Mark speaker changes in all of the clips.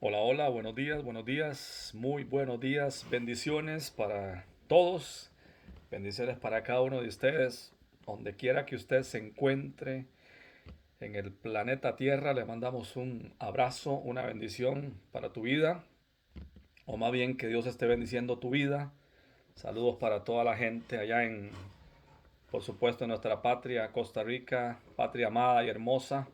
Speaker 1: Hola, hola, buenos días, muy buenos días, bendiciones para todos, bendiciones para cada uno de ustedes, donde quiera que usted se encuentre en el planeta Tierra, le mandamos un abrazo, una bendición para tu vida, o más bien que Dios esté bendiciendo tu vida. Saludos para toda la gente allá en, por supuesto, en nuestra patria, Costa Rica, patria amada y hermosa.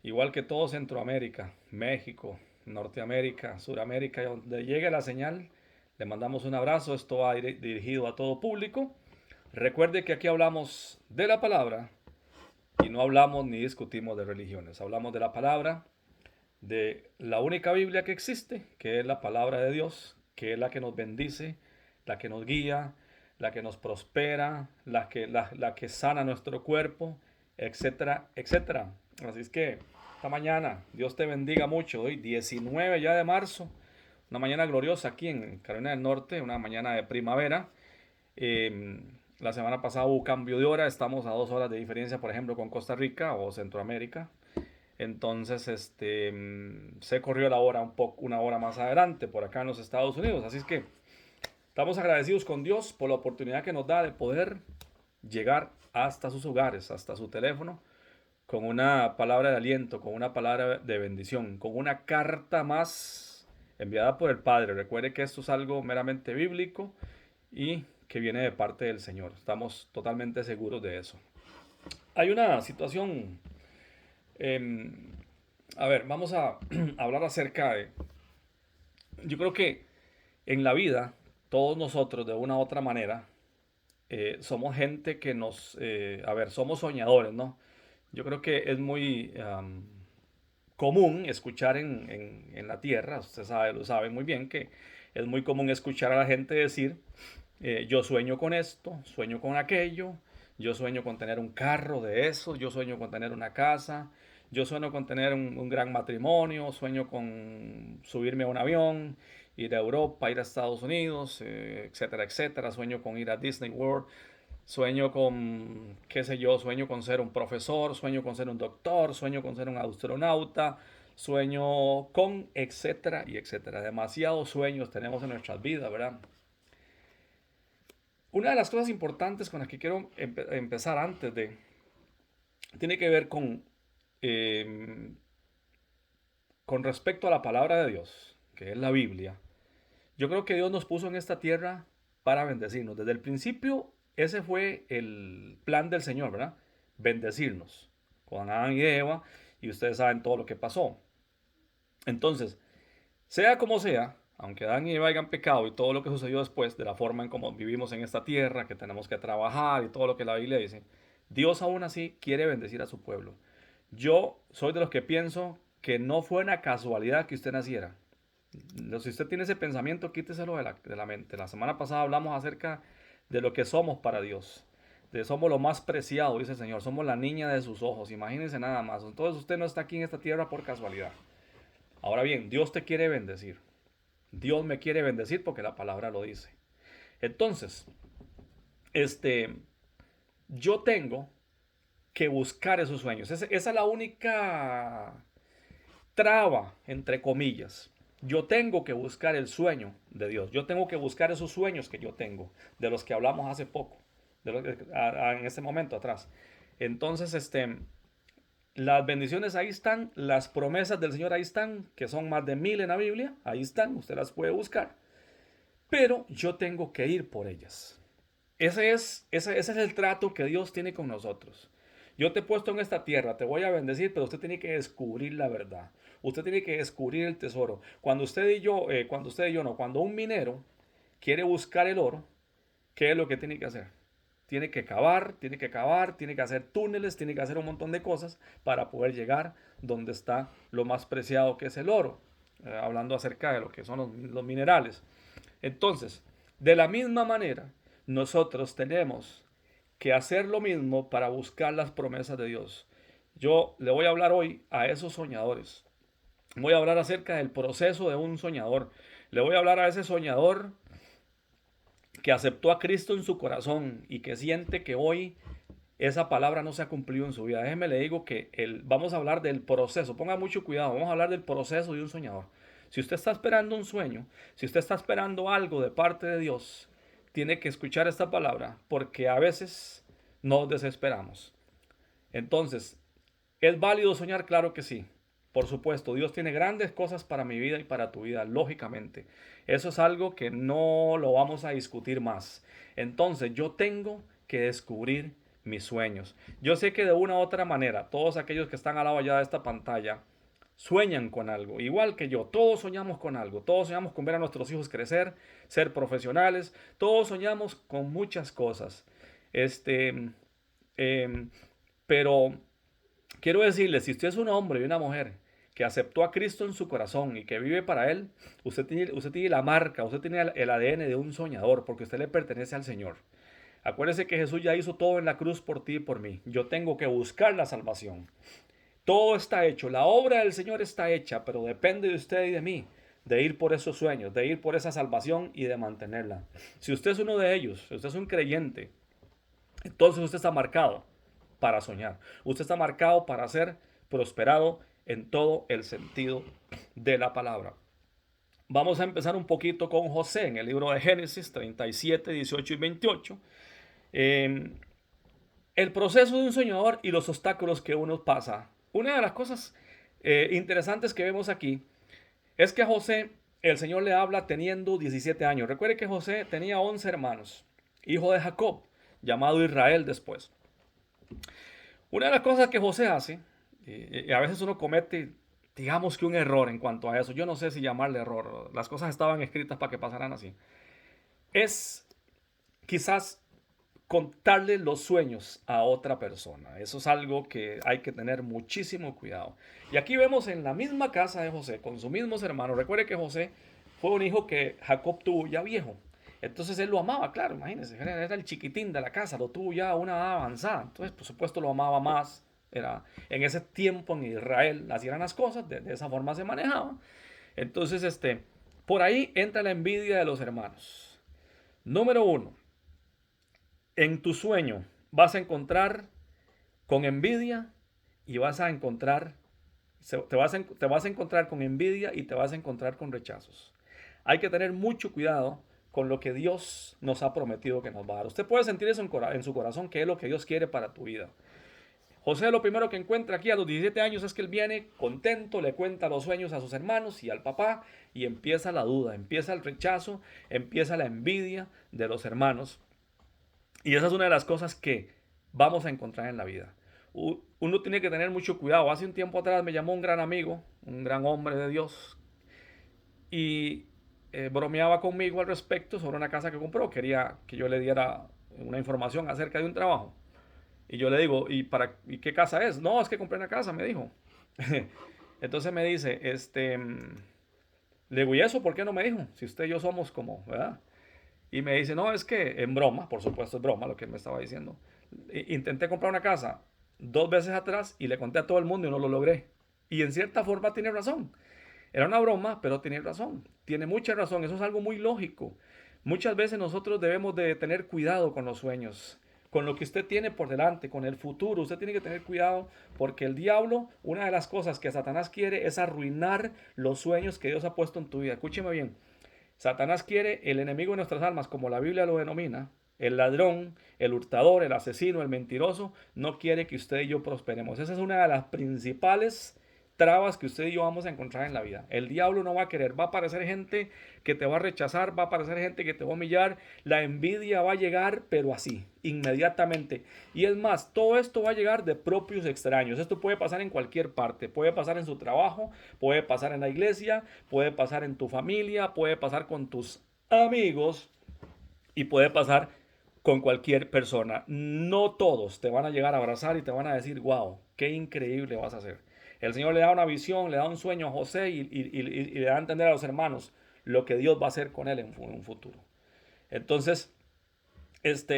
Speaker 1: Igual que todo Centroamérica, México, Norteamérica, Suramérica, y donde llegue la señal, le mandamos un abrazo. Esto va dirigido a todo público. Recuerde que aquí hablamos de la palabra y no hablamos ni discutimos de religiones. Hablamos de la palabra, de la única Biblia que existe, que es la palabra de Dios, que es la que nos bendice, la que nos guía, la que nos prospera, la que sana nuestro cuerpo, etcétera, etcétera. Así es que esta mañana, Dios te bendiga mucho. Hoy 19 ya de marzo, una mañana gloriosa aquí en Carolina del Norte, una mañana de primavera. Eh, la semana pasada hubo cambio de hora, estamos a 2 horas de diferencia, por ejemplo, con Costa Rica o Centroamérica. Entonces, se corrió la hora un poco, una hora más adelante por acá en los Estados Unidos. Así es que estamos agradecidos con Dios por la oportunidad que nos da de poder llegar hasta sus hogares, hasta su teléfono, con una palabra de aliento, con una palabra de bendición, con una carta más enviada por el Padre. Recuerde que esto es algo meramente bíblico y que viene de parte del Señor. Estamos totalmente seguros de eso. Hay una situación, eh, a ver, vamos a hablar acerca de, yo creo que en la vida, todos nosotros de una u otra manera, somos gente que a ver, somos soñadores, ¿no? Yo creo que es muy común escuchar en la tierra, usted sabe, lo sabe muy bien, que es muy común escuchar a la gente decir, yo sueño con esto, sueño con aquello, yo sueño con tener un carro de esos, yo sueño con tener una casa, yo sueño con tener un gran matrimonio, sueño con subirme a un avión, ir a Europa, ir a Estados Unidos, etcétera, etcétera, sueño con ir a Disney World, sueño con, qué sé yo, sueño con ser un profesor, sueño con ser un doctor, sueño con ser un astronauta, sueño con, etcétera y etcétera. Demasiados sueños tenemos en nuestras vidas, ¿verdad? Una de las cosas importantes con las que quiero empezar antes de, tiene que ver eh, con respecto a la palabra de Dios, que es la Biblia. Yo creo que Dios nos puso en esta tierra para bendecirnos. Desde el principio, ese fue el plan del Señor, ¿verdad? Bendecirnos con Adán y Eva, y ustedes saben todo lo que pasó. Entonces, sea como sea, aunque Adán y Eva hayan pecado y todo lo que sucedió después, de la forma en cómo vivimos en esta tierra, que tenemos que trabajar y todo lo que la Biblia dice, Dios aún así quiere bendecir a su pueblo. Yo soy de los que pienso que no fue una casualidad que usted naciera. Si usted tiene ese pensamiento, quíteselo de la mente. La semana pasada hablamos acerca de lo que somos para Dios. De somos lo más preciado, dice el Señor. Somos la niña de sus ojos. Imagínense nada más. Entonces usted no está aquí en esta tierra por casualidad. Ahora bien, Dios te quiere bendecir. Dios me quiere bendecir porque la palabra lo dice. Entonces, este, yo tengo que buscar esos sueños. Esa es la única traba, entre comillas. Yo tengo que buscar el sueño de Dios. Yo tengo que buscar esos sueños que yo tengo, de los que hablamos hace poco, en este momento atrás. Entonces, las bendiciones ahí están, las promesas del Señor ahí están, que son más de 1000 en la Biblia, ahí están, usted las puede buscar. Pero yo tengo que ir por ellas. Ese es el trato que Dios tiene con nosotros. Yo te he puesto en esta tierra, te voy a bendecir, pero usted tiene que descubrir la verdad. Usted tiene que descubrir el tesoro. Cuando usted y yo no, cuando un minero quiere buscar el oro, ¿qué es lo que tiene que hacer? Tiene que cavar, tiene que cavar, tiene que hacer túneles, tiene que hacer un montón de cosas para poder llegar donde está lo más preciado que es el oro. Hablando acerca de lo que son los minerales. Entonces, de la misma manera, nosotros tenemos que hacer lo mismo para buscar las promesas de Dios. Yo le voy a hablar hoy a esos soñadores. Voy a hablar acerca del proceso de un soñador. Le voy a hablar a ese soñador que aceptó a Cristo en su corazón y que siente que hoy esa palabra no se ha cumplido en su vida. Déjeme le digo que vamos a hablar del proceso. Ponga mucho cuidado. Vamos a hablar del proceso de un soñador. Si usted está esperando un sueño, si usted está esperando algo de parte de Dios, tiene que escuchar esta palabra porque a veces nos desesperamos. Entonces, ¿es válido soñar? Claro que sí. Por supuesto, Dios tiene grandes cosas para mi vida y para tu vida, lógicamente. Eso es algo que no lo vamos a discutir más. Entonces, yo tengo que descubrir mis sueños. Yo sé que de una u otra manera, todos aquellos que están al lado allá de esta pantalla sueñan con algo, igual que yo. Todos soñamos con algo. Todos soñamos con ver a nuestros hijos crecer, ser profesionales. Todos soñamos con muchas cosas. Este, em, pero quiero decirle, si usted es un hombre y una mujer que aceptó a Cristo en su corazón y que vive para Él, usted tiene la marca, usted tiene el ADN de un soñador, porque usted le pertenece al Señor. Acuérdese que Jesús ya hizo todo en la cruz por ti y por mí. Yo tengo que buscar la salvación. Todo está hecho, la obra del Señor está hecha, pero depende de usted y de mí, de ir por esos sueños, de ir por esa salvación y de mantenerla. Si usted es uno de ellos, si usted es un creyente, entonces usted está marcado para soñar. Usted está marcado para ser prosperado en todo el sentido de la palabra. Vamos a empezar un poquito con José en el libro de Génesis 37, 18 y 28. Eh, el proceso de un soñador y los obstáculos que uno pasa. Una de las cosas interesantes que vemos aquí es que a José el Señor le habla teniendo 17 años. Recuerde que José tenía 11 hermanos, hijo de Jacob, llamado Israel después. Una de las cosas que José hace, y a veces uno comete, digamos que un error en cuanto a eso, yo no sé si llamarle error, las cosas estaban escritas para que pasaran así, es quizás contarle los sueños a otra persona. Eso es algo que hay que tener muchísimo cuidado. Y aquí vemos en la misma casa de José, con sus mismos hermanos. Recuerde que José fue un hijo que Jacob tuvo ya viejo. Entonces él lo amaba, claro, imagínense, era el chiquitín de la casa, lo tuvo ya a una edad avanzada. Entonces, por supuesto, lo amaba más. Era, en ese tiempo en Israel nacieran las cosas, de esa forma se manejaba. Entonces, por ahí entra la envidia de los hermanos. Número uno, en tu sueño vas a encontrar con envidia y vas a encontrar, te vas a encontrar con envidia y te vas a encontrar con rechazos. Hay que tener mucho cuidado con lo que Dios nos ha prometido que nos va a dar. Usted puede sentir eso en su corazón, que es lo que Dios quiere para tu vida. José lo primero que encuentra aquí a los 17 años es que él viene contento, le cuenta los sueños a sus hermanos y al papá y empieza la duda, empieza el rechazo, empieza la envidia de los hermanos. Y esa es una de las cosas que vamos a encontrar en la vida. Uno tiene que tener mucho cuidado. Hace un tiempo atrás me llamó un gran amigo, un gran hombre de Dios, y bromeaba conmigo al respecto sobre una casa que compró. Quería que yo le diera una información acerca de un trabajo. Y yo le digo, ¿y qué casa es? No, es que compré una casa, me dijo. Entonces me dice, le digo, ¿y eso por qué no me dijo? Si usted y yo somos como, ¿verdad? Y me dice, no, es que en broma, por supuesto es broma lo que me estaba diciendo. Intenté comprar una casa 2 veces atrás y le conté a todo el mundo y no lo logré. Y en cierta forma tiene razón. Era una broma, pero tiene razón. Tiene mucha razón. Eso es algo muy lógico. Muchas veces nosotros debemos de tener cuidado con los sueños, con lo que usted tiene por delante, con el futuro. Usted tiene que tener cuidado porque el diablo, una de las cosas que Satanás quiere es arruinar los sueños que Dios ha puesto en tu vida. Escúcheme bien. Satanás quiere, el enemigo de nuestras almas, como la Biblia lo denomina, el ladrón, el hurtador, el asesino, el mentiroso, no quiere que usted y yo prosperemos. Esa es una de las principales trabas que usted y yo vamos a encontrar en la vida. El diablo no va a querer, va a aparecer gente que te va a rechazar, va a aparecer gente que te va a humillar, la envidia va a llegar, pero así, inmediatamente. Y es más, todo esto va a llegar de propios extraños. Esto puede pasar en cualquier parte, puede pasar en su trabajo, puede pasar en la iglesia, puede pasar en tu familia, puede pasar con tus amigos y puede pasar con cualquier persona. No todos te van a llegar a abrazar y te van a decir, wow, qué increíble vas a hacer. El Señor le da una visión, le da un sueño a José y le da a entender a los hermanos lo que Dios va a hacer con él en un futuro. Entonces,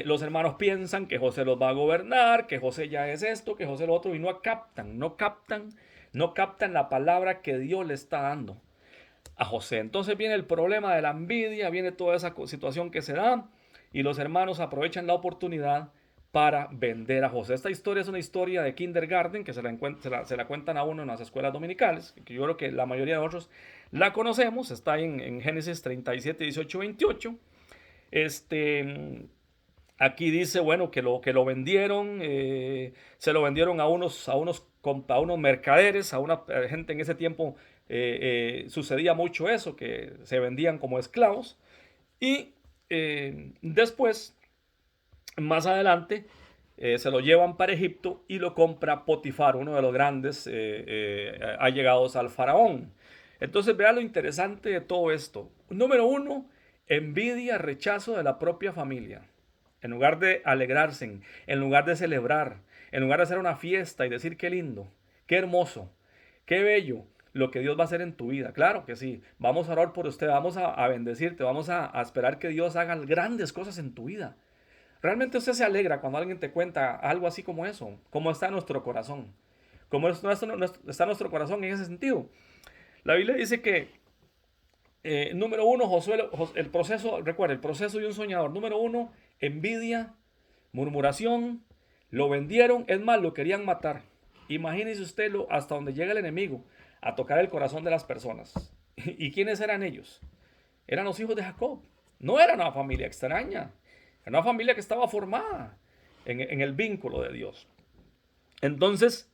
Speaker 1: los hermanos piensan que José los va a gobernar, que José ya es esto, que José lo otro, y no captan la palabra que Dios le está dando a José. Entonces viene el problema de la envidia, viene toda esa situación que se da, y los hermanos aprovechan la oportunidad para vender a José. Esta historia es una historia de kindergarten que se la cuentan a uno en las escuelas dominicales, que yo creo que la mayoría de nosotros la conocemos. Está en Génesis 37, 18, 28. Aquí dice, bueno, que lo vendieron, se lo vendieron a unos mercaderes, a una gente en ese tiempo. Sucedía mucho eso, que se vendían como esclavos. Y después, más adelante, se lo llevan para Egipto y lo compra Potifar, uno de los grandes allegados al faraón. Entonces, vea lo interesante de todo esto. Número uno, envidia, rechazo de la propia familia. En lugar de alegrarse, en lugar de celebrar, en lugar de hacer una fiesta y decir qué lindo, qué hermoso, qué bello lo que Dios va a hacer en tu vida. Claro que sí. Vamos a orar por usted, vamos a bendecirte, vamos a esperar que Dios haga grandes cosas en tu vida. Realmente usted se alegra cuando alguien te cuenta algo así como eso, como está en nuestro corazón, como está nuestro corazón en ese sentido. La Biblia dice que, número uno, el proceso, recuerda, el proceso de un soñador. Número uno, envidia, murmuración, lo vendieron, es más, lo querían matar. Imagínese usted hasta donde llega el enemigo a tocar el corazón de las personas. ¿Y quiénes eran ellos? Eran los hijos de Jacob. No era una familia extraña. Era una familia que estaba formada en el vínculo de Dios. Entonces,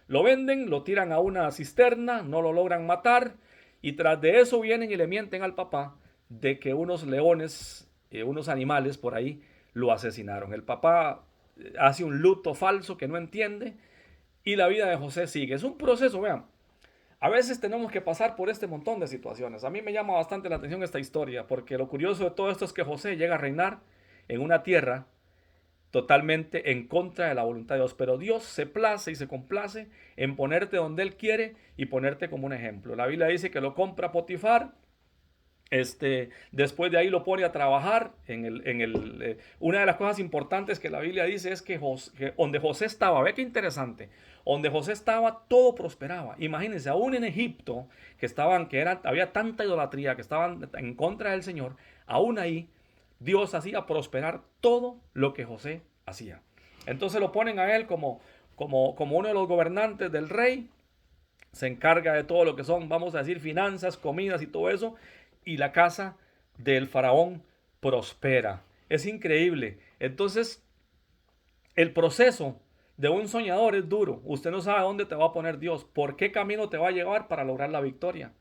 Speaker 1: lo venden, lo tiran a una cisterna, no lo logran matar. Y tras de eso vienen y le mienten al papá de que unos leones, unos animales por ahí, lo asesinaron. El papá hace un luto falso que no entiende y la vida de José sigue. Es un proceso, vean. A veces tenemos que pasar por este montón de situaciones. A mí me llama bastante la atención esta historia, porque lo curioso de todo esto es que José llega a reinar en una tierra totalmente en contra de la voluntad de Dios. Pero Dios se place y se complace en ponerte donde Él quiere y ponerte como un ejemplo. La Biblia dice que lo compra Potifar. Después de ahí lo pone a trabajar una de las cosas importantes que la Biblia dice es que donde José estaba, ve qué interesante, donde José estaba todo prosperaba. Imagínense, aún en Egipto, había tanta idolatría, que estaban en contra del Señor, aún ahí Dios hacía prosperar todo lo que José hacía. Entonces lo ponen a él como uno de los gobernantes del rey, se encarga de todo lo que son, vamos a decir, finanzas, comidas y todo eso, y la casa del faraón prospera. Es increíble. Entonces, el proceso de un soñador es duro. Usted no sabe dónde te va a poner Dios, por qué camino te va a llevar para lograr la victoria.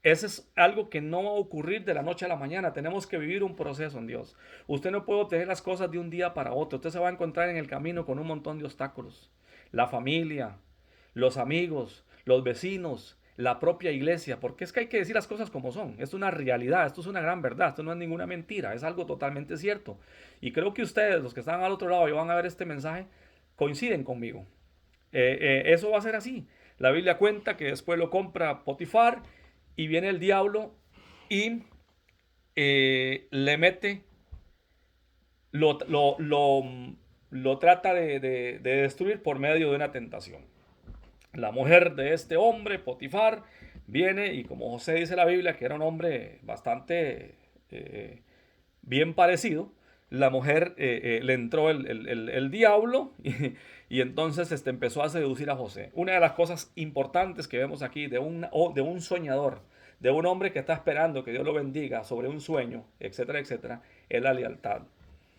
Speaker 1: Eso es algo que no va a ocurrir de la noche a la mañana. Tenemos que vivir un proceso en Dios. Usted no puede obtener las cosas de un día para otro. Usted se va a encontrar en el camino con un montón de obstáculos. La familia, los amigos, los vecinos, la propia iglesia. Porque es que hay que decir las cosas como son. Esto es una realidad, esto es una gran verdad, esto no es ninguna mentira, es algo totalmente cierto. Y creo que ustedes, los que están al otro lado y van a ver este mensaje, coinciden conmigo. Eso va a ser así. La Biblia cuenta que después lo compra Potifar y viene el diablo y le mete, lo, lo, lo, lo trata de destruir por medio de una tentación. La mujer de este hombre, Potifar, viene y como José dice la Biblia, que era un hombre bastante bien parecido, la mujer le entró el diablo y entonces empezó a seducir a José. Una de las cosas importantes que vemos aquí de un soñador, de un hombre que está esperando que Dios lo bendiga sobre un sueño, etcétera, etcétera, es la lealtad.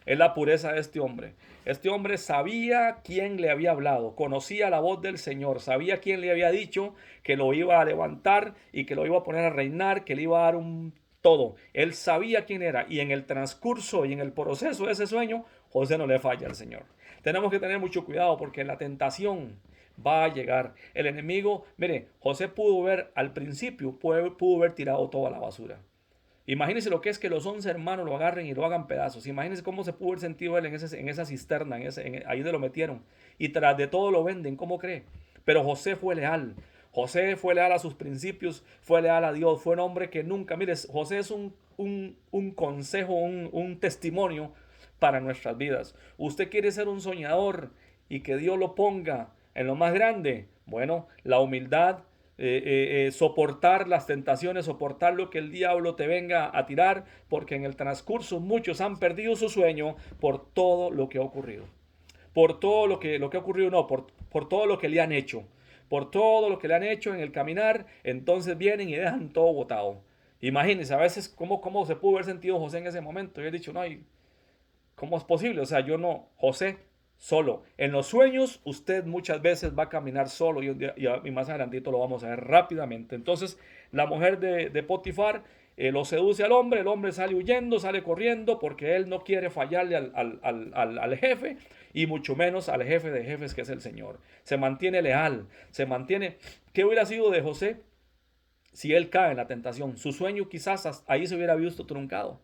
Speaker 1: Es la pureza de este hombre. Este hombre sabía quién le había hablado, conocía la voz del Señor, sabía quién le había dicho que lo iba a levantar y que lo iba a poner a reinar, que le iba a dar un todo. Él sabía quién era y en el transcurso y en el proceso de ese sueño, José no le falla al Señor. Tenemos que tener mucho cuidado porque la tentación va a llegar. El enemigo, mire, José pudo ver al principio, pudo haber tirado toda la basura. Imagínense lo que es que los 11 hermanos lo agarren y lo hagan pedazos. Imagínense cómo se pudo haber sentido él en esa cisterna, ahí donde lo metieron. Y tras de todo lo venden, ¿cómo cree? Pero José fue leal. José fue leal a sus principios, fue leal a Dios, fue un hombre que nunca, mire, José es un consejo, un testimonio para nuestras vidas. Usted quiere ser un soñador y que Dios lo ponga en lo más grande. Bueno, la humildad, soportar las tentaciones, soportar lo que el diablo te venga a tirar, porque en el transcurso muchos han perdido su sueño por todo lo que ha ocurrido. por todo lo que ha ocurrido, no, por todo lo que le han hecho, por todo lo que le han hecho en el caminar, entonces vienen y dejan todo botado. Imagínense a veces cómo se pudo haber sentido José en ese momento. Y he dicho, no, ¿cómo es posible? O sea, yo no, José, solo. En los sueños, usted muchas veces va a caminar solo y más adelantito lo vamos a ver rápidamente. Entonces, la mujer de Potifar lo seduce al hombre, el hombre sale huyendo, sale corriendo porque él no quiere fallarle al jefe y mucho menos al jefe de jefes que es el Señor. Se mantiene leal, se mantiene... ¿Qué hubiera sido de José si él cae en la tentación? Su sueño quizás ahí se hubiera visto truncado.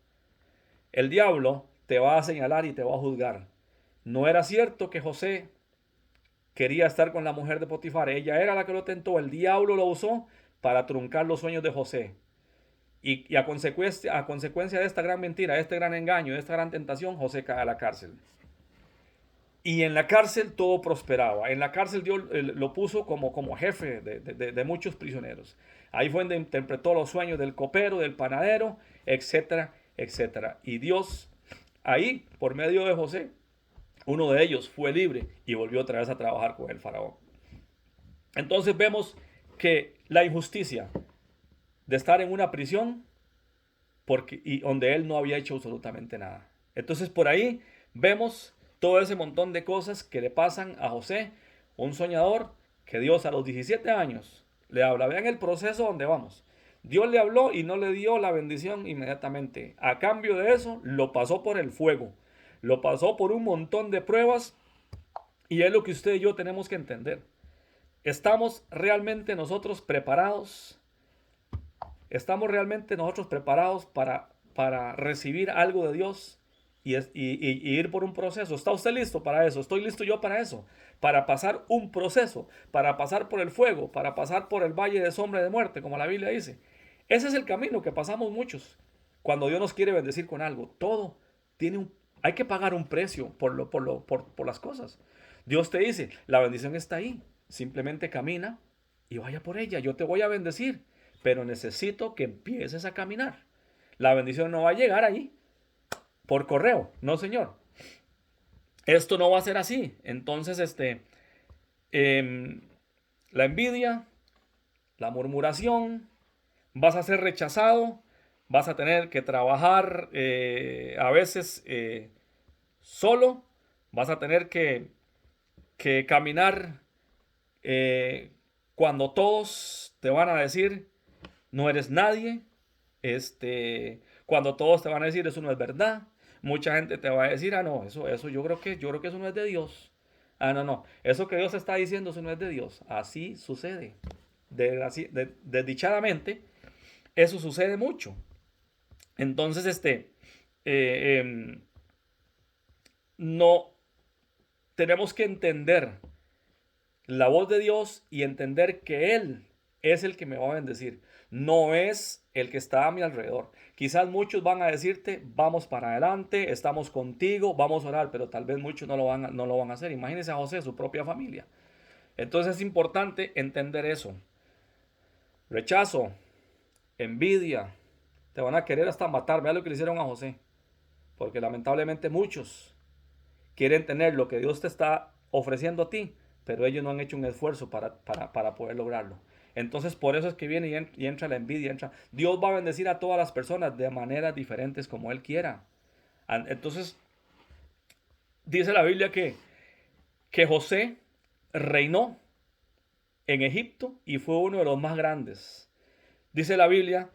Speaker 1: El diablo te va a señalar y te va a juzgar. No era cierto que José quería estar con la mujer de Potifar. Ella era la que lo tentó. El diablo lo usó para truncar los sueños de José. Y a consecuencia de esta gran mentira, de este gran engaño, de esta gran tentación, José cae a la cárcel. Y en la cárcel todo prosperaba. En la cárcel Dios lo puso como jefe de muchos prisioneros. Ahí fue donde interpretó los sueños del copero, del panadero, etcétera, etcétera. Y Dios ahí, por medio de José, uno de ellos fue libre y volvió otra vez a trabajar con el faraón. Entonces vemos que la injusticia de estar en una prisión y donde él no había hecho absolutamente nada. Entonces por ahí vemos todo ese montón de cosas que le pasan a José, un soñador que Dios a los 17 años le habla. Vean el proceso donde vamos. Dios le habló y no le dio la bendición inmediatamente. A cambio de eso, lo pasó por el fuego. Lo pasó por un montón de pruebas y es lo que usted y yo tenemos que entender. ¿Estamos realmente nosotros preparados? ¿Estamos realmente nosotros preparados para recibir algo de Dios y ir por un proceso? ¿Está usted listo para eso? ¿Estoy listo yo para eso? Para pasar un proceso, para pasar por el fuego, para pasar por el valle de sombra y de muerte, como la Biblia dice. Ese es el camino que pasamos muchos cuando Dios nos quiere bendecir con algo. Todo hay que pagar un precio por las cosas. Dios te dice, la bendición está ahí. Simplemente camina y vaya por ella. Yo te voy a bendecir, pero necesito que empieces a caminar. La bendición no va a llegar ahí por correo. No, señor. Esto no va a ser así. Entonces, la envidia, la murmuración, vas a ser rechazado, vas a tener que trabajar a veces solo, vas a tener que caminar cuando todos te van a decir no eres nadie, cuando todos te van a decir eso no es verdad, mucha gente te va a decir, no, eso yo creo que eso no es de Dios. No, eso que Dios está diciendo, eso no es de Dios. Así sucede. Desdichadamente, eso sucede mucho. Entonces, no tenemos que entender la voz de Dios y entender que Él es el que me va a bendecir, no es el que está a mi alrededor. Quizás muchos van a decirte, vamos para adelante, estamos contigo, vamos a orar, pero tal vez muchos no lo van a hacer. Imagínense a José, su propia familia. Entonces es importante entender eso. Rechazo, envidia, te van a querer hasta matar. Vea lo que le hicieron a José, porque lamentablemente muchos quieren tener lo que Dios te está ofreciendo a ti, pero ellos no han hecho un esfuerzo para poder lograrlo. Entonces por eso es que viene y entra la envidia. Dios va a bendecir a todas las personas de maneras diferentes como Él quiera. Entonces dice la Biblia que José reinó en Egipto y fue uno de los más grandes. Dice la Biblia,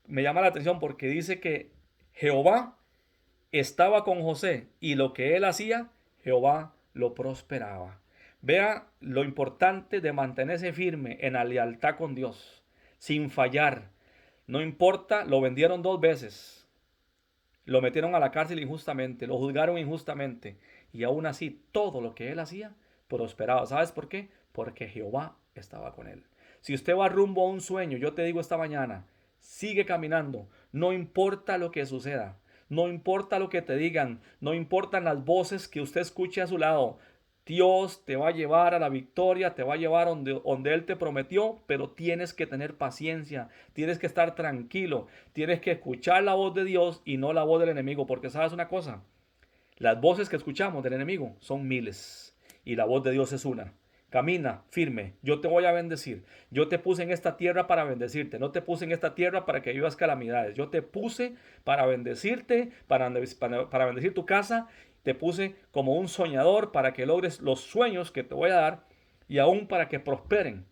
Speaker 1: me llama la atención porque dice que Jehová estaba con José y lo que él hacía, Jehová lo prosperaba. Vea lo importante de mantenerse firme en la lealtad con Dios, sin fallar. No importa, lo vendieron 2 veces, lo metieron a la cárcel injustamente, lo juzgaron injustamente y aún así todo lo que él hacía prosperaba. ¿Sabes por qué? Porque Jehová estaba con él. Si usted va rumbo a un sueño, yo te digo esta mañana, sigue caminando, no importa lo que suceda. No importa lo que te digan, no importan las voces que usted escuche a su lado. Dios te va a llevar a la victoria, te va a llevar donde Él te prometió, pero tienes que tener paciencia, tienes que estar tranquilo, tienes que escuchar la voz de Dios y no la voz del enemigo, porque sabes una cosa, Las voces que escuchamos del enemigo son miles y la voz de Dios es una. Camina firme, yo te voy a bendecir. Yo te puse en esta tierra para bendecirte. No te puse en esta tierra para que vivas calamidades. Yo te puse para bendecirte, para bendecir tu casa. Te puse como un soñador para que logres los sueños que te voy a dar y aún para que prosperen.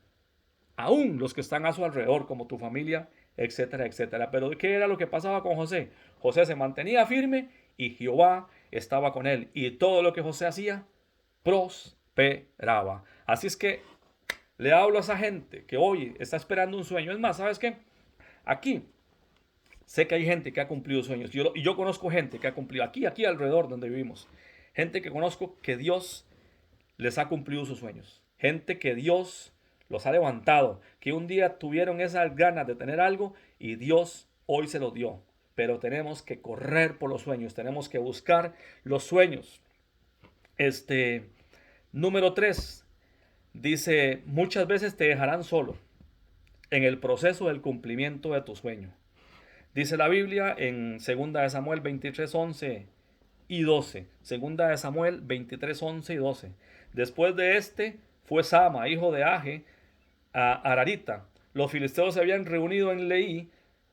Speaker 1: Aún los que están a su alrededor, como tu familia, etcétera, etcétera. Pero ¿qué era lo que pasaba con José? José se mantenía firme y Jehová estaba con él. Y todo lo que José hacía, prosperaba. Así es que le hablo a esa gente que hoy está esperando un sueño. Es más, ¿sabes qué? Aquí sé que hay gente que ha cumplido sueños. Yo conozco gente que ha cumplido, aquí alrededor donde vivimos. Gente que conozco que Dios les ha cumplido sus sueños. Gente que Dios los ha levantado, que un día tuvieron esas ganas de tener algo y Dios hoy se los dio. Pero tenemos que correr por los sueños, tenemos que buscar los sueños. Número 3 dice, muchas veces te dejarán solo en el proceso del cumplimiento de tu sueño. Dice la Biblia en 2 Samuel 23, 11 y 12. 2 Samuel 23, 11 y 12. Después de fue Sama, hijo de Age, a Ararita. Los filisteos se habían reunido en Leí,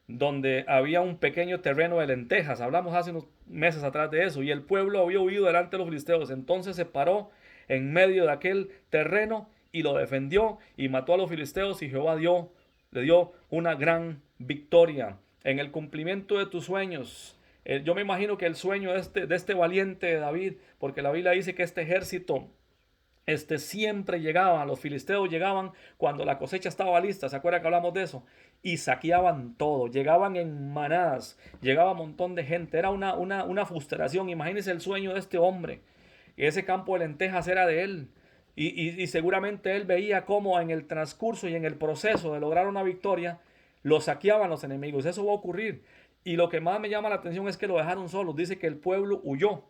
Speaker 1: donde había un pequeño terreno de lentejas. Hablamos hace unos meses atrás de eso. Y el pueblo había huido delante de los filisteos. Entonces se paró en medio de aquel terreno y lo defendió y mató a los filisteos y Jehová le dio una gran victoria en el cumplimiento de tus sueños. Yo me imagino que el sueño de este valiente David, porque la Biblia dice que este ejército siempre llegaba, los filisteos llegaban cuando la cosecha estaba lista, ¿se acuerda que hablamos de eso? Y saqueaban todo, llegaban en manadas, llegaba un montón de gente, era una frustración. Imagínense el sueño de este hombre, ese campo de lentejas era de él. Y seguramente él veía cómo en el transcurso y en el proceso de lograr una victoria, lo saqueaban los enemigos. Eso va a ocurrir. Y lo que más me llama la atención es que lo dejaron solos. Dice que el pueblo huyó.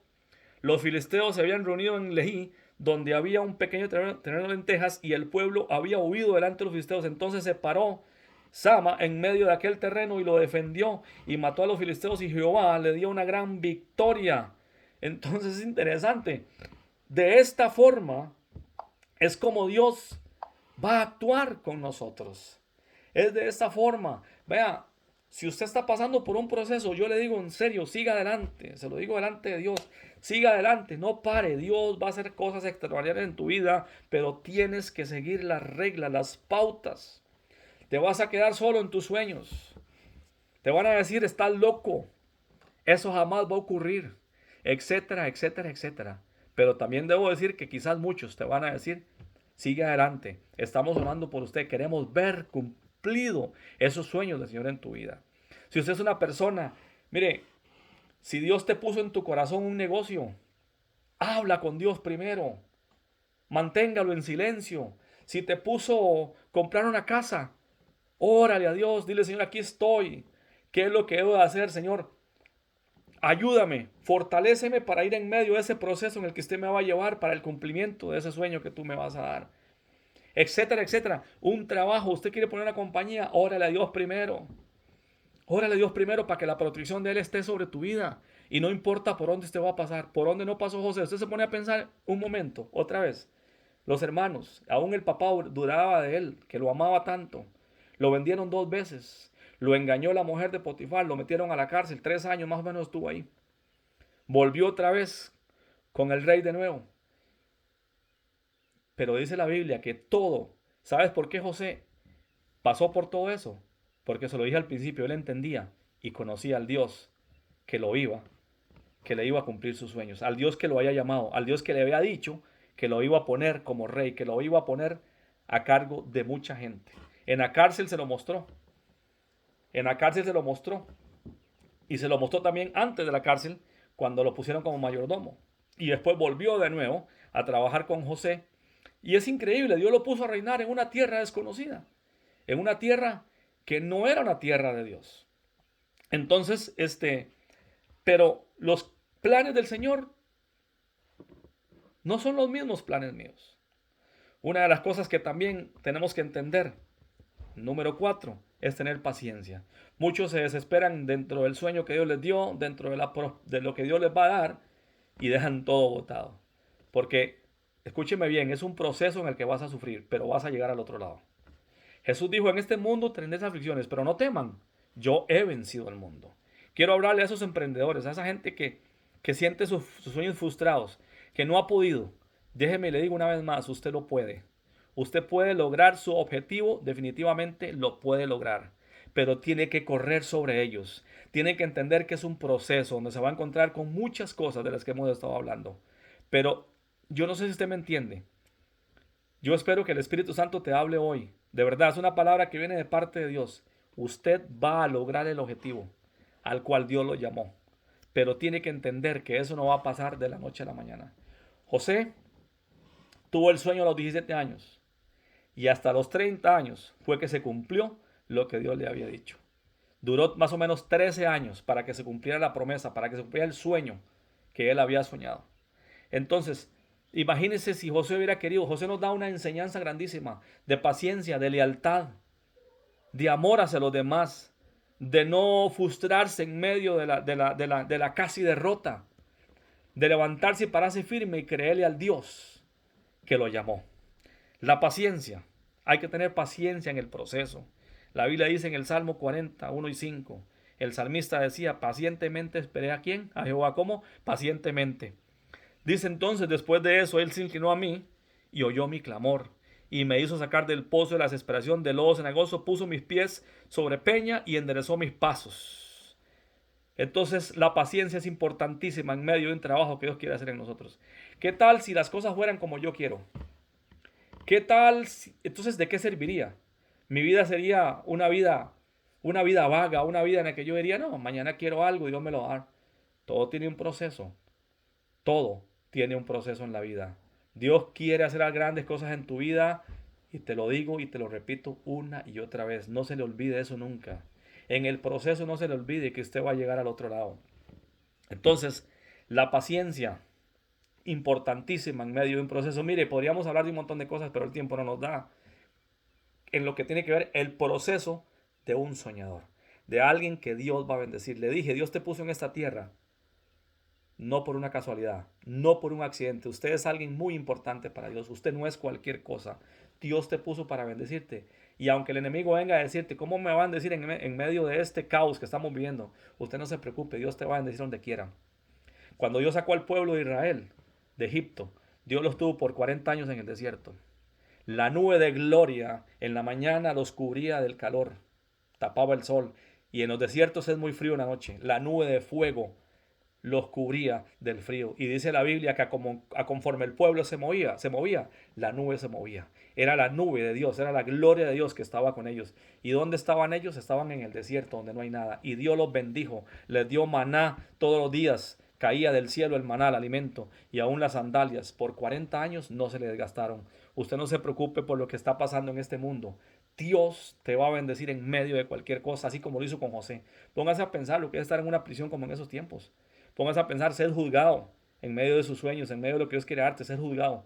Speaker 1: Los filisteos se habían reunido en Lejí, donde había un pequeño terreno de lentejas, y el pueblo había huido delante de los filisteos. Entonces se paró Sama en medio de aquel terreno y lo defendió y mató a los filisteos y Jehová le dio una gran victoria. Entonces es interesante. De esta forma es como Dios va a actuar con nosotros. Es de esta forma. Vea, si usted está pasando por un proceso, yo le digo en serio, siga adelante. Se lo digo delante de Dios. Siga adelante, no pare. Dios va a hacer cosas extraordinarias en tu vida, pero tienes que seguir las reglas, las pautas. Te vas a quedar solo en tus sueños. Te van a decir, estás loco. Eso jamás va a ocurrir. Etcétera, etcétera, etcétera. Pero también debo decir que quizás muchos te van a decir, sigue adelante. Estamos orando por usted. Queremos ver cumplido esos sueños del Señor en tu vida. Si usted es una persona, mire, si Dios te puso en tu corazón un negocio, habla con Dios primero. Manténgalo en silencio. Si te puso comprar una casa, órale a Dios. Dile, Señor, aquí estoy. ¿Qué es lo que debo de hacer, Señor? Ayúdame, fortaléceme para ir en medio de ese proceso en el que usted me va a llevar para el cumplimiento de ese sueño que tú me vas a dar. Etcétera, etcétera. Un trabajo, usted quiere poner una compañía, órale a Dios primero. Órale a Dios primero para que la protección de Él esté sobre tu vida. Y no importa por dónde usted va a pasar, por dónde no pasó José. Usted se pone a pensar un momento, otra vez. Los hermanos, aún el papá dudaba de él, que lo amaba tanto. Lo vendieron 2 veces. Lo engañó la mujer de Potifar, lo metieron a la cárcel, 3 años más o menos estuvo ahí. Volvió otra vez con el rey de nuevo. Pero dice la Biblia que todo, ¿sabes por qué José pasó por todo eso? Porque se lo dije al principio, él entendía y conocía al Dios que que le iba a cumplir sus sueños, al Dios que lo había llamado, al Dios que le había dicho que lo iba a poner como rey, que lo iba a poner a cargo de mucha gente. En la cárcel se lo mostró. En la cárcel se lo mostró. Y se lo mostró también antes de la cárcel, cuando lo pusieron como mayordomo. Y después volvió de nuevo a trabajar con José. Y es increíble, Dios lo puso a reinar en una tierra desconocida. En una tierra que no era una tierra de Dios. Entonces, pero los planes del Señor no son los mismos planes míos. Una de las cosas que también tenemos que entender, número 4, es tener paciencia. Muchos se desesperan dentro del sueño que Dios les dio, dentro de lo que Dios les va a dar, y dejan todo botado. Porque, escúcheme bien, es un proceso en el que vas a sufrir, pero vas a llegar al otro lado. Jesús dijo, en este mundo tendréis aflicciones, pero no teman, yo he vencido el mundo. Quiero hablarle a esos emprendedores, a esa gente que siente sus sueños frustrados, que no ha podido. Déjeme le digo una vez más, usted lo puede. Usted puede lograr su objetivo, definitivamente lo puede lograr, pero tiene que correr sobre ellos. Tiene que entender que es un proceso donde se va a encontrar con muchas cosas de las que hemos estado hablando. Pero yo no sé si usted me entiende. Yo espero que el Espíritu Santo te hable hoy. De verdad, es una palabra que viene de parte de Dios. Usted va a lograr el objetivo al cual Dios lo llamó. Pero tiene que entender que eso no va a pasar de la noche a la mañana. José tuvo el sueño a los 17 años y hasta los 30 años fue que se cumplió lo que Dios le había dicho. Duró más o menos 13 años para que se cumpliera la promesa, para que se cumpliera el sueño que él había soñado. Entonces, imagínense si José hubiera querido. José nos da una enseñanza grandísima de paciencia, de lealtad, de amor hacia los demás, de no frustrarse en medio de la casi derrota, de levantarse y pararse firme y creerle al Dios que lo llamó. La paciencia. Hay que tener paciencia en el proceso. La Biblia dice en el Salmo 40, 1 y 5. El salmista decía, pacientemente esperé a quién, a Jehová. ¿Cómo? Pacientemente. Dice entonces, después de eso, él se inclinó a mí y oyó mi clamor y me hizo sacar del pozo de la desesperación, del lodo cenagoso, puso mis pies sobre peña y enderezó mis pasos. Entonces la paciencia es importantísima en medio de un trabajo que Dios quiere hacer en nosotros. ¿Qué tal si las cosas fueran como yo quiero? ¿Qué tal entonces de qué serviría? Mi vida sería una vida vaga, una vida en la que yo diría, no, mañana quiero algo y Dios me lo va a dar. Todo tiene un proceso. Todo tiene un proceso en la vida. Dios quiere hacer grandes cosas en tu vida y te lo digo y te lo repito una y otra vez. No se le olvide eso nunca. En el proceso no se le olvide que usted va a llegar al otro lado. Entonces, la paciencia, importantísima en medio de un proceso. Mire, podríamos hablar de un montón de cosas, pero el tiempo no nos da. En lo que tiene que ver el proceso de un soñador, de alguien que Dios va a bendecir. Le dije, Dios te puso en esta tierra no por una casualidad, no por un accidente. Usted es alguien muy importante para Dios. Usted no es cualquier cosa. Dios te puso para bendecirte. Y aunque el enemigo venga a decirte, ¿cómo me va a bendecir en medio de este caos que estamos viviendo? Usted no se preocupe, Dios te va a bendecir donde quiera. Cuando Dios sacó al pueblo de Israel de Egipto, Dios los tuvo por 40 años en el desierto. La nube de gloria en la mañana los cubría del calor, tapaba el sol. Y en los desiertos es muy frío en la noche. La nube de fuego los cubría del frío. Y dice la Biblia que conforme el pueblo se movía, la nube se movía. Era la nube de Dios, era la gloria de Dios que estaba con ellos. ¿Y dónde estaban ellos? Estaban en el desierto, donde no hay nada. Y Dios los bendijo, les dio maná todos los días. Caía del cielo el maná, el alimento, y aún las sandalias. Por 40 años no se le desgastaron. Usted no se preocupe por lo que está pasando en este mundo. Dios te va a bendecir en medio de cualquier cosa, así como lo hizo con José. Póngase a pensar lo que es estar en una prisión como en esos tiempos. Póngase a pensar, ser juzgado en medio de sus sueños, en medio de lo que Dios quiere darte, ser juzgado.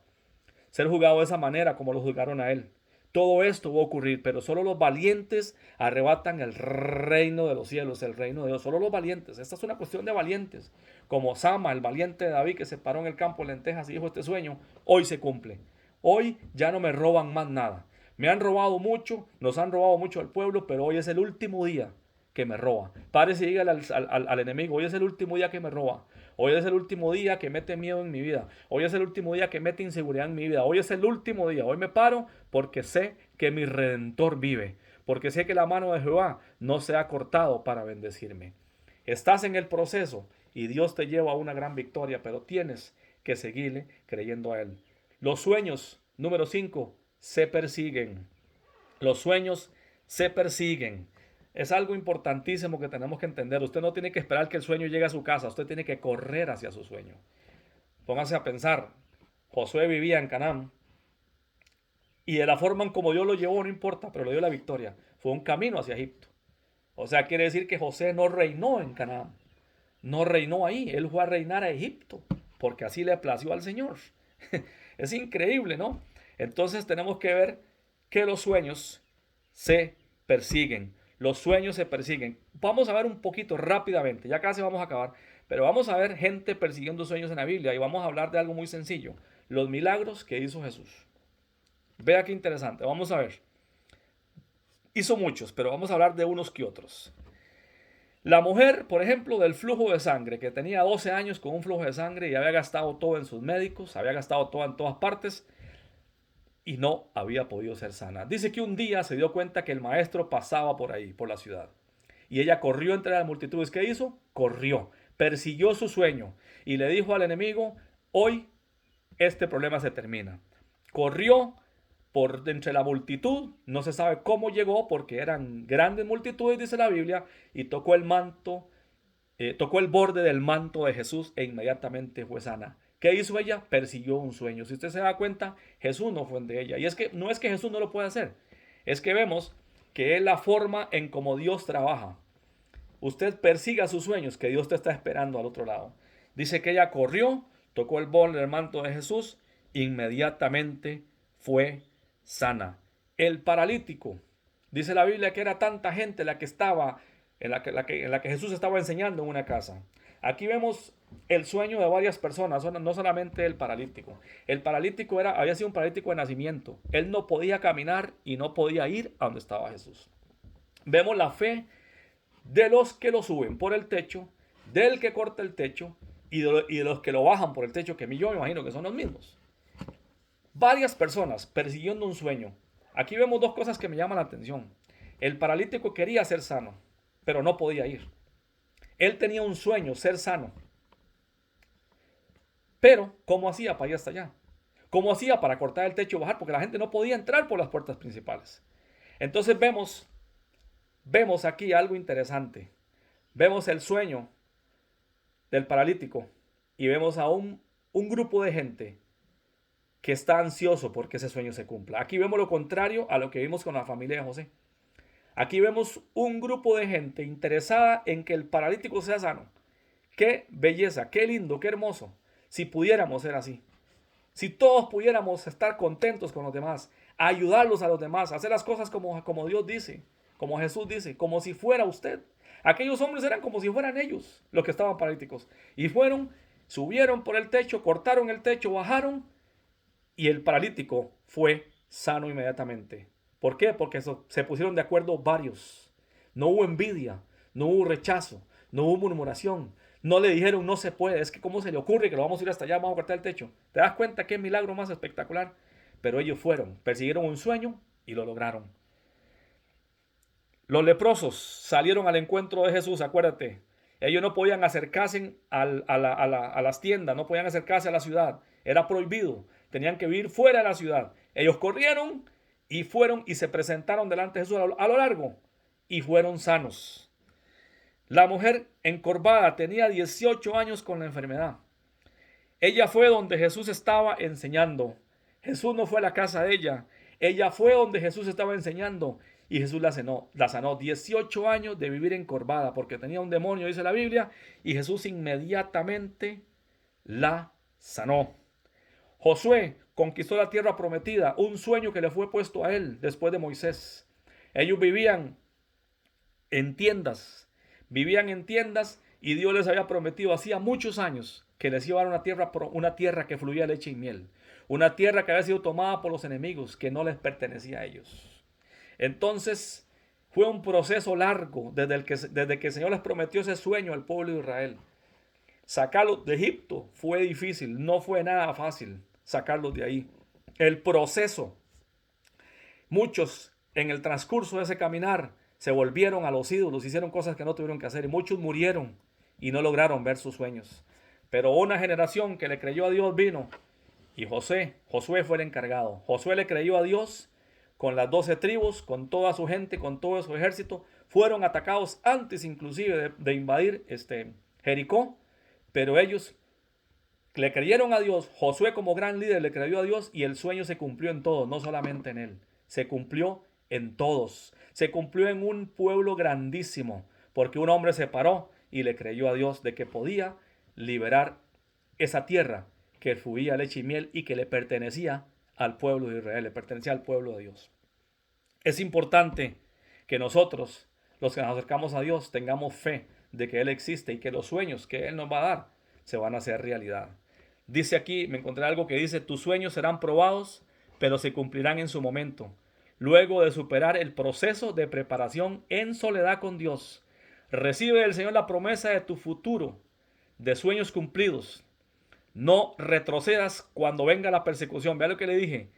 Speaker 1: Ser juzgado de esa manera como lo juzgaron a él. Todo esto va a ocurrir, pero solo los valientes arrebatan el reino de los cielos, el reino de Dios. Solo los valientes. Esta es una cuestión de valientes. Como Sama, el valiente de David que se paró en el campo de lentejas y dijo este sueño, hoy se cumple. Hoy ya no me roban más nada. Me han robado mucho, nos han robado mucho al pueblo, pero hoy es el último día que me roba. Párese y dígale al enemigo, hoy es el último día que me roba. Hoy es el último día que mete miedo en mi vida. Hoy es el último día que mete inseguridad en mi vida. Hoy es el último día. Hoy me paro porque sé que mi Redentor vive. Porque sé que la mano de Jehová no se ha cortado para bendecirme. Estás en el proceso y Dios te lleva a una gran victoria, pero tienes que seguirle creyendo a Él. Los sueños, número 5, se persiguen. Los sueños se persiguen. Es algo importantísimo que tenemos que entender. Usted no tiene que esperar que el sueño llegue a su casa. Usted tiene que correr hacia su sueño. Póngase a pensar. Josué vivía en Canaán. Y de la forma en como Dios lo llevó, no importa, pero le dio la victoria. Fue un camino hacia Egipto. O sea, quiere decir que José no reinó en Canaán. No reinó ahí. Él fue a reinar a Egipto. Porque así le plació al Señor. Es increíble, ¿no? Entonces tenemos que ver que los sueños se persiguen. Los sueños se persiguen. Vamos a ver un poquito rápidamente, ya casi vamos a acabar, pero vamos a ver gente persiguiendo sueños en la Biblia y vamos a hablar de algo muy sencillo, los milagros que hizo Jesús. Vea qué interesante, vamos a ver. Hizo muchos, pero vamos a hablar de unos que otros. La mujer, por ejemplo, del flujo de sangre, que tenía 12 años con un flujo de sangre y había gastado todo en sus médicos, había gastado todo en todas partes y no había podido ser sana. Dice que un día se dio cuenta que el maestro pasaba por ahí, por la ciudad. Y ella corrió entre las multitudes. ¿Qué hizo? Corrió, persiguió su sueño y le dijo al enemigo, hoy este problema se termina. Corrió por entre la multitud, no se sabe cómo llegó porque eran grandes multitudes, dice la Biblia, y tocó el manto, tocó el borde del manto de Jesús e inmediatamente fue sana. ¿Qué hizo ella? Persiguió un sueño. Si usted se da cuenta, Jesús no fue de ella. Y es que no es que Jesús no lo pueda hacer, es que vemos que es la forma en cómo Dios trabaja. Usted persiga sus sueños, que Dios te está esperando al otro lado. Dice que ella corrió, tocó el borde del manto de Jesús, inmediatamente fue sana. El paralítico, dice la Biblia que era tanta gente la que estaba, en la que Jesús estaba enseñando en una casa. Aquí vemos el sueño de varias personas, no solamente el paralítico. El paralítico había sido un paralítico de nacimiento. Él no podía caminar y no podía ir a donde estaba Jesús. Vemos la fe de los que lo suben por el techo, del que corta el techo y de los que lo bajan por el techo, que yo me imagino que son los mismos. Varias personas persiguiendo un sueño. Aquí vemos dos cosas que me llaman la atención. El paralítico quería ser sano, pero no podía ir. Él tenía un sueño, ser sano. Pero, ¿cómo hacía para ir hasta allá? ¿Cómo hacía para cortar el techo y bajar? Porque la gente no podía entrar por las puertas principales. Entonces vemos aquí algo interesante. Vemos el sueño del paralítico y vemos a un grupo de gente que está ansioso porque ese sueño se cumpla. Aquí vemos lo contrario a lo que vimos con la familia de José. Aquí vemos un grupo de gente interesada en que el paralítico sea sano. Qué belleza, qué lindo, qué hermoso. Si pudiéramos ser así. Si todos pudiéramos estar contentos con los demás, ayudarlos a los demás, hacer las cosas como Dios dice, como Jesús dice, como si fuera usted. Aquellos hombres eran como si fueran ellos los que estaban paralíticos. Y subieron por el techo, cortaron el techo, bajaron y el paralítico fue sano inmediatamente. ¿Por qué? Porque se pusieron de acuerdo varios. No hubo envidia, no hubo rechazo, no hubo murmuración. No le dijeron no se puede, es que cómo se le ocurre que lo vamos a ir hasta allá, vamos a cortar el techo. ¿Te das cuenta qué milagro más espectacular? Pero ellos persiguieron un sueño y lo lograron. Los leprosos salieron al encuentro de Jesús, acuérdate. Ellos no podían acercarse a las tiendas, no podían acercarse a la ciudad. Era prohibido. Tenían que vivir fuera de la ciudad. Ellos corrieron y fueron y se presentaron delante de Jesús a lo largo y fueron sanos. La mujer encorvada tenía 18 años con la enfermedad. Ella fue donde Jesús estaba enseñando. Jesús no fue a la casa de ella. Ella fue donde Jesús estaba enseñando y Jesús la sanó. 18 años de vivir encorvada porque tenía un demonio, dice la Biblia, y Jesús inmediatamente la sanó. Josué conquistó la tierra prometida, un sueño que le fue puesto a él después de Moisés. Ellos vivían en tiendas y Dios les había prometido hacía muchos años que les iba a dar una tierra que fluía leche y miel, una tierra que había sido tomada por los enemigos, que no les pertenecía a ellos. Entonces fue un proceso largo desde que el Señor les prometió ese sueño al pueblo de Israel. Sacarlos de Egipto fue difícil, no fue nada fácil sacarlos de ahí. El proceso, muchos en el transcurso de ese caminar se volvieron a los ídolos, hicieron cosas que no tuvieron que hacer y muchos murieron y no lograron ver sus sueños. Pero una generación que le creyó a Dios vino y Josué fue el encargado. Josué le creyó a Dios con las 12 tribus, con toda su gente, con todo su ejército. Fueron atacados antes inclusive de invadir Jericó, pero ellos le creyeron a Dios. Josué como gran líder le creyó a Dios y el sueño se cumplió en todos, no solamente en él. Se cumplió en todos. Se cumplió en un pueblo grandísimo, porque un hombre se paró y le creyó a Dios de que podía liberar esa tierra que fluía leche y miel y que le pertenecía al pueblo de Israel, le pertenecía al pueblo de Dios. Es importante que nosotros, los que nos acercamos a Dios, tengamos fe de que Él existe y que los sueños que Él nos va a dar se van a hacer realidad. Dice aquí, me encontré algo que dice, tus sueños serán probados, pero se cumplirán en su momento. Luego de superar el proceso de preparación en soledad con Dios, recibe del Señor la promesa de tu futuro, de sueños cumplidos. No retrocedas cuando venga la persecución. Vea lo que le dije.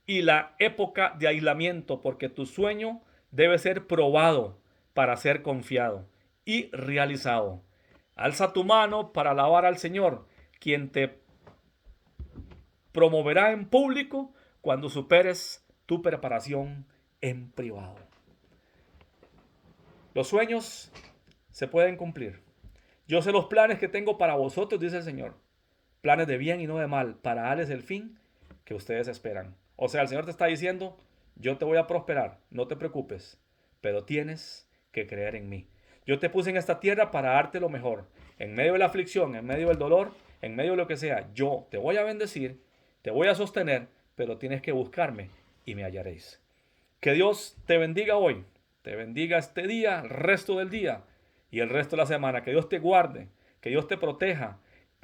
Speaker 1: Y la época de aislamiento, porque tu sueño debe ser probado para ser confiado y realizado. Alza tu mano para alabar al Señor, quien te promoverá en público cuando superes tu preparación en privado. Los sueños se pueden cumplir. Yo sé los planes que tengo para vosotros, dice el Señor. Planes de bien y no de mal, para darles el fin que ustedes esperan. O sea, el Señor te está diciendo, yo te voy a prosperar, no te preocupes, pero tienes que creer en mí. Yo te puse en esta tierra para darte lo mejor. En medio de la aflicción, en medio del dolor, en medio de lo que sea, yo te voy a bendecir, te voy a sostener, pero tienes que buscarme y me hallaréis. Que Dios te bendiga hoy, te bendiga este día, el resto del día y el resto de la semana. Que Dios te guarde, que Dios te proteja,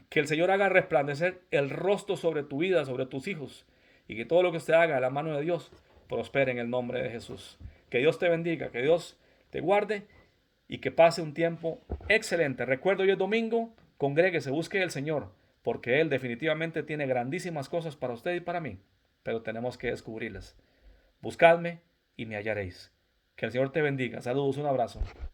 Speaker 1: que el Señor haga resplandecer el rostro sobre tu vida, sobre tus hijos, y que todo lo que se haga a la mano de Dios prospere en el nombre de Jesús. Que Dios te bendiga, que Dios te guarde y que pase un tiempo excelente. Recuerdo, hoy es domingo, congréguese, busque el Señor, porque Él definitivamente tiene grandísimas cosas para usted y para mí, pero tenemos que descubrirlas. Buscadme y me hallaréis. Que el Señor te bendiga. Saludos, un abrazo.